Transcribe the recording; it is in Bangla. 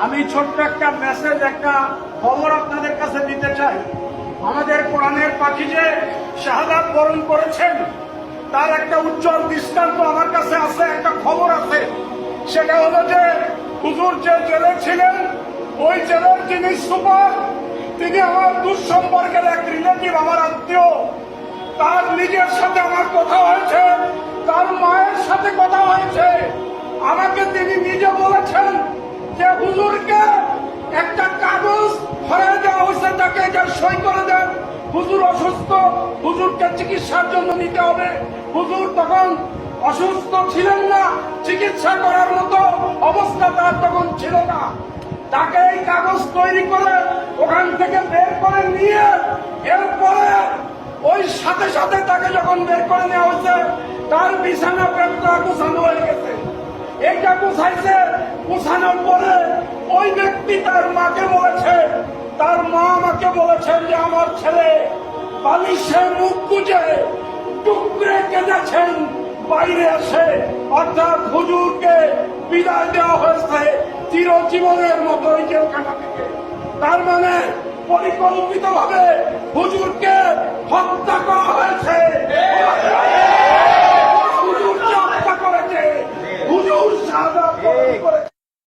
আমি ছোট্ট একটা মেসেজ, একটা খবর আপনাদের কাছে দিতে চাই। আমাদের কোরআনের পাখি যে শাহাদাত বরণ করেছেন, তার একটা উজ্জ্বল দৃষ্টান্ত আমার কাছে আছে, একটা খবর আছে। সেটা হলো যে হুজুর যে জেলে ছিলেন, ওই জেলের যিনি সুপার, তিনি আমার দূর সম্পর্কের এক রিলেটিভ, আমার আত্মীয়। তার নিজের সাথে আমার কথা হয়েছে, তার মায়ের সাথে কথা হয়েছে। আমাকে তিনি নিজে বলেছেন যে হুজুরকে একটা কাগজ হয়ে দেওয়া হয়েছে, তাকে যে সই করে দেন, হুজুর অসুস্থ, হুজুরকে চিকিৎসার জন্য নিতে হবে। হুজুর তখন অসুস্থ ছিলেন না, চিকিৎসা করার মতো অবস্থা তার তখন ছিল না। তাকে এই কাগজ তৈরি করে ওখান থেকে বের করে নিয়ে এরপরে ওই সাথে সাথে তাকে যখন বের করে নেওয়া হয়েছে, তার বিছানা পেটটা গুছানো হয়ে গেছে। এইটা গুছাইছে, গুছানোর পরে ওই ব্যক্তি তার মাকে বলেছে, তার মা আমাকে বলেছেন যে আমার ছেলে বালিশে মুখ গুজে টুকরে কেঁদেছেন বাইরে আসে, অর্থাৎ হুজুরকে বিদায় দেওয়া হয়েছে চিরজীবনের মতো এই জেলখানা থেকে। তার মানে পরিকল্পিতভাবে হুজুরকে হত্যা